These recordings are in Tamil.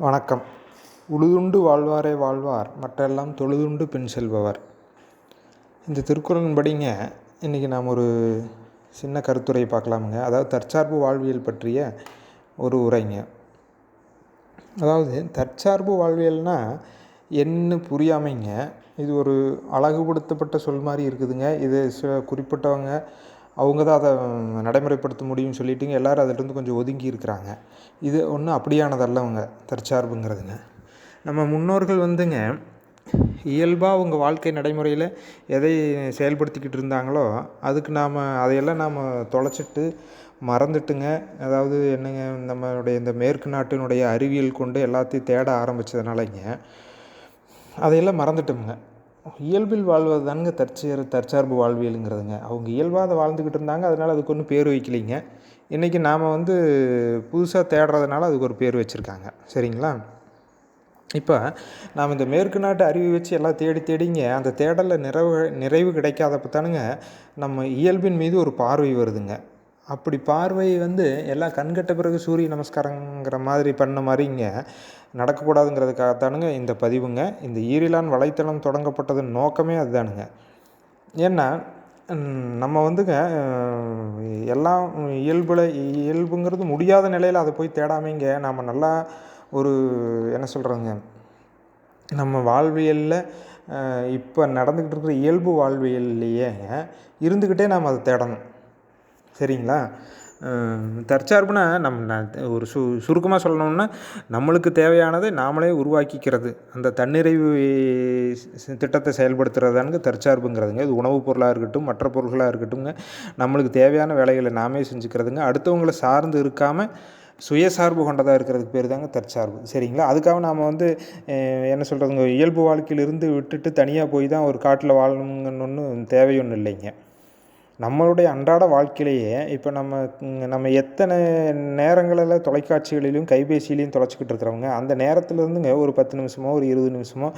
வணக்கம். உழுதுண்டு வாழ்வாரே வாழ்வார், மற்றெல்லாம் தொழுதுண்டு பின் செல்பவர். இந்த திருக்குறளின்படிங்க இன்றைக்கி நாம் ஒரு சின்ன கருத்துரை பார்க்கலாமுங்க. அதாவது தற்சார்பு வாழ்வியல் பற்றிய ஒரு உரைங்க. அதாவது தற்சார்பு வாழ்வியல்னால் என்ன புரியாமைங்க. இது ஒரு அழகுபடுத்தப்பட்ட சொல் மாதிரி இருக்குதுங்க. இது குறிப்பிட்டவங்க அவங்க தான் அதை நடைமுறைப்படுத்த முடியும்னு சொல்லிட்டுங்க எல்லோரும் அதிலிருந்து கொஞ்சம் ஒதுங்கி இருக்கிறாங்க. இது ஒன்றும் அப்படியானதல்லவங்க தற்சார்புங்கிறதுங்க. நம்ம முன்னோர்கள் வந்துங்க இயல்பாக அவங்க வாழ்க்கை நடைமுறையில் எதை செயல்படுத்திக்கிட்டு இருந்தாங்களோ அதுக்கு அதையெல்லாம் நாம் தொலைச்சிட்டு மறந்துட்டுங்க. அதாவது என்னங்க, நம்மளுடைய இந்த மேற்கு நாட்டினுடைய அறிவியல் கொண்டு எல்லாத்தையும் தேட ஆரம்பித்ததுனாலங்க அதையெல்லாம் மறந்துட்டோமுங்க. இயல்பில் வாழ்வது தானுங்க தற்சார்பு வாழ்வியலுங்கிறதுங்க. அவங்க இயல்பாக அதை வாழ்ந்துக்கிட்டு இருந்தாங்க, அதனால் அதுக்கு ஒன்றும் பேர் வைக்கலைங்க. இன்றைக்கி நாம் புதுசாக தேடுறதுனால அதுக்கு ஒரு பேர் வச்சுருக்காங்க. சரிங்களா? இப்போ நாம் இந்த மேற்கு நாட்டு அறிவை வச்சு எல்லாம் தேடிங்க அந்த தேடலில் நிறைவு கிடைக்காதப்ப தானுங்க நம்ம இயல்பின் மீது ஒரு பார்வை வருதுங்க. அப்படி பார்வை எல்லாம் கண்கட்ட பிறகு சூரிய நமஸ்காரங்கிற மாதிரி பண்ண மாதிரிங்க நடக்கக்கூடாதுங்கிறதுக்காகத்தானுங்க இந்த பதிவுங்க. இந்த ஈரிலான் வலைத்தளம் தொடங்கப்பட்டதன் நோக்கமே அதுதானுங்க. ஏன்னா நம்ம எல்லாம் இயல்புங்கிறது முடியாத நிலையில் அதை போய் தேடாமைங்க நாம் நல்லா ஒரு என்ன சொல்கிறோங்க, நம்ம வாழ்வியலில் இப்போ நடந்துக்கிட்டு இருக்கிற இயல்பு வாழ்வியல்லையே இருந்துக்கிட்டே நாம் அதை தேடணும். சரிங்களா? தற்சார்புனா ஒரு சுருக்கமாக சொல்லணும்னா நம்மளுக்கு தேவையானதை நாமளே உருவாக்கிக்கிறது, அந்த தன்னிறைவு திட்டத்தை செயல்படுத்துகிறதானுங்க தற்சார்புங்கிறதுங்க. இது உணவுப் பொருளாக இருக்கட்டும், மற்ற பொருள்களாக இருக்கட்டும்ங்க, நம்மளுக்கு தேவையான வேலைகளை நாமே செஞ்சுக்கிறதுங்க. அடுத்தவங்களை சார்ந்து இருக்காமல் சுயசார்பு கொண்டதாக இருக்கிறதுக்கு பேர் தாங்க தற்சார்பு. சரிங்களா? அதுக்காக நாம் என்ன சொல்கிறதுங்க, இயல்பு வாழ்க்கையிலிருந்து விட்டுட்டு தனியாக போய் தான் ஒரு காட்டில் வாழணுங்கன்னு ஒன்றும் தேவையொன்றும் இல்லைங்க. நம்மளுடைய அன்றாட வாழ்க்கையிலேயே இப்போ நம்ம எத்தனை நேரங்களில் தொலைக்காட்சிகளிலும் கைபேசியிலையும் தொலைச்சிக்கிட்டு இருக்கிறவங்க, அந்த நேரத்துலேருந்துங்க ஒரு 10 நிமிஷமோ ஒரு 20 நிமிஷமோ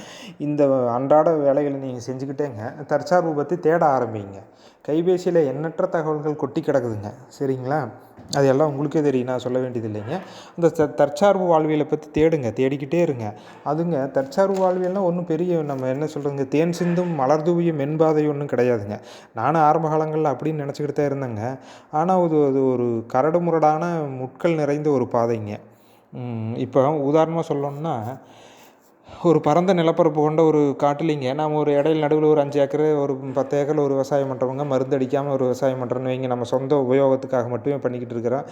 இந்த அன்றாட வேலைகளை நீங்கள் செஞ்சுக்கிட்டேங்க தற்சார்பு பற்றி தேட ஆரம்பிங்க. கைபேசியில் எண்ணற்ற தகவல்கள் கொட்டி கிடக்குதுங்க. சரிங்களா? அது எல்லாம் உங்களுக்கே தெரியும், நான் சொல்ல வேண்டியது இல்லைங்க. அந்த தற்சார்பு வாழ்வியலை பற்றி தேடிக்கிட்டே இருங்க. அதுங்க தற்சார்பு வாழ்வியல்னால் ஒன்றும் பெரிய நம்ம என்ன சொல்கிறதுங்க, தேன் சிந்தும் மலர் தூவிய மென்பாதை ஒன்றும் கிடையாதுங்க. நானும் ஆரம்ப காலங்களில் அப்படின்னு நினச்சிக்கிட்டு தான் இருந்தேங்க. ஆனால் அது ஒரு கரடு முரடான முட்கள் நிறைந்த ஒரு பாதைங்க. இப்போ உதாரணமாக சொல்லணும்னா, ஒரு பரந்த நிலப்பரப்பு கொண்ட ஒரு காட்டுலிங்க நாம் ஒரு இடையில நடுவில் ஒரு 5 ஏக்கர் ஒரு 10 ஏக்கரில் ஒரு விவசாயம் பண்ணுறவங்க, மருந்து அடிக்காமல் ஒரு விவசாயம் பண்ணுறோன்னு வைங்க, நம்ம சொந்த உபயோகத்துக்காக மட்டுமே பண்ணிக்கிட்டு இருக்கிறோம்.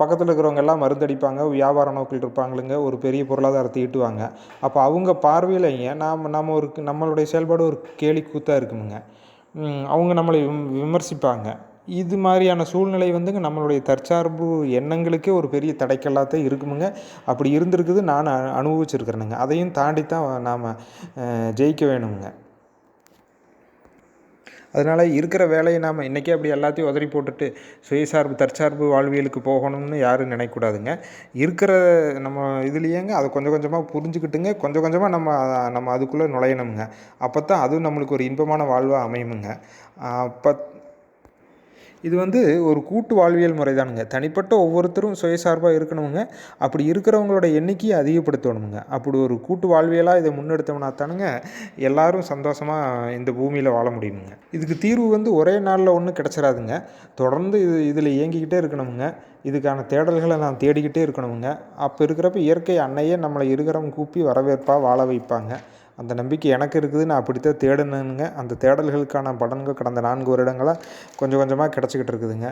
பக்கத்தில் இருக்கிறவங்க எல்லாம் மருந்து அடிப்பாங்க, வியாபார நோக்கில் இருப்பாங்களுங்க, ஒரு பெரிய பொருளாதாரத்தை ஈட்டுவாங்க. அப்போ அவங்க பார்வையிலைங்க நம்மளுடைய செயல்பாடு ஒரு கேலி கூத்தாக இருக்குமுங்க. அவங்க நம்மளை விமர்சிப்பாங்க. இது மாதிரியான சூழ்நிலை நம்மளுடைய தற்சார்பு எண்ணங்களுக்கே ஒரு பெரிய தடைக்கல்லாத்தான் இருக்குமுங்க. அப்படி இருந்திருக்குது, நான் அனுபவிச்சிருக்கிறேனுங்க. அதையும் தாண்டித்தான் நாம் ஜெயிக்க வேணுங்க. அதனால் இருக்கிற வேலையை நாம் இன்றைக்கே அப்படி எல்லாத்தையும் உதறி போட்டுட்டு தற்சார்பு வாழ்வியலுக்கு போகணும்னு யாரும் நினைக்கக்கூடாதுங்க. இருக்கிற நம்ம இதுலேயேங்க அதை கொஞ்சம் கொஞ்சமாக புரிஞ்சுக்கிட்டுங்க, கொஞ்சம் கொஞ்சமாக நம்ம அதுக்குள்ளே நுழையணுங்க. அப்போ தான் அதுவும் நம்மளுக்கு ஒரு இன்பமான வாழ்வாக அமையுமுங்க. அப்போ இது ஒரு கூட்டு வாழ்வியல் முறை தானுங்க. தனிப்பட்ட ஒவ்வொருத்தரும் சுயசார்பாக இருக்கணுங்க. அப்படி இருக்கிறவங்களோட எண்ணிக்கையை அதிகப்படுத்தணுங்க. அப்படி ஒரு கூட்டு வாழ்வியலாக இதை முன்னெடுத்தோம்னா தானுங்க எல்லோரும் சந்தோஷமாக இந்த பூமியில் வாழ முடியுமுங்க. இதுக்கு தீர்வு ஒரே நாளில் ஒன்றும் கிடச்சிடாதுங்க. தொடர்ந்து இதில் இயங்கிக்கிட்டே இருக்கணுமுங்க. இதுக்கான தேடல்களை நான் தேடிக்கிட்டே இருக்கணுமுங்க. அப்போ இருக்கிறப்ப இயற்கை அன்னையே நம்மளை இருக்கிறவங்க கூப்பி வரவேற்பா வாழ வைப்பாங்க. அந்த நம்பிக்கை எனக்கு இருக்குது. நான் அப்படித்தான் தேடணுங்க. அந்த தேடல்களுக்கான பலன்கள் கடந்த 4 வருடங்களாக கொஞ்சம் கொஞ்சமாக கிடச்சிக்கிட்டு இருக்குதுங்க.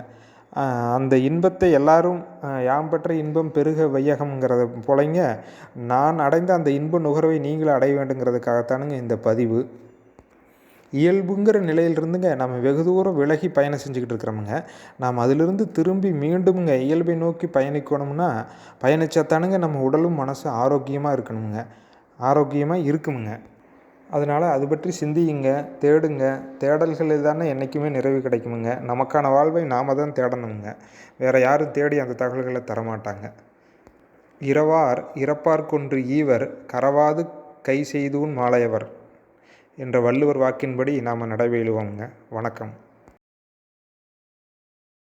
அந்த இன்பத்தை எல்லாரும் யாம் பெற்ற இன்பம் பெருக வையகம்ங்கிறத போலங்க, நான் அடைந்த அந்த இன்ப நுகர்வை நீங்களும் அடைய வேண்டுங்கிறதுக்காகத்தானுங்க இந்த பதிவு. இயல்புங்கிற நிலையிலிருந்துங்க நம்ம வெகு தூரம் விலகி பயணம் செஞ்சுக்கிட்டு இருக்கிறோமுங்க. நாம் அதிலிருந்து திரும்பி மீண்டுமுங்க இயல்பை நோக்கி பயணிக்கணும்னா பயணிச்சாத்தானுங்க நம்ம உடலும் மனசு ஆரோக்கியமாக இருக்கணுமுங்க, ஆரோக்கியமாக இருக்குமுங்க. அதனால் அது பற்றி சிந்தியுங்க, தேடுங்க. தேடல்கள் தானே என்றைக்குமே நிறைவு கிடைக்குமுங்க. நமக்கான வாழ்வை நாம் தான் தேடணுங்க. வேறு யாரும் தேடி அந்த தகவல்களை தரமாட்டாங்க. இறப்பார் கொன்று ஈவர் கரவாது கை செய்தூன் மாலையவர் என்ற வள்ளுவர் வாக்கின்படி நாம் நடைபெறுவோங்க. வணக்கம்.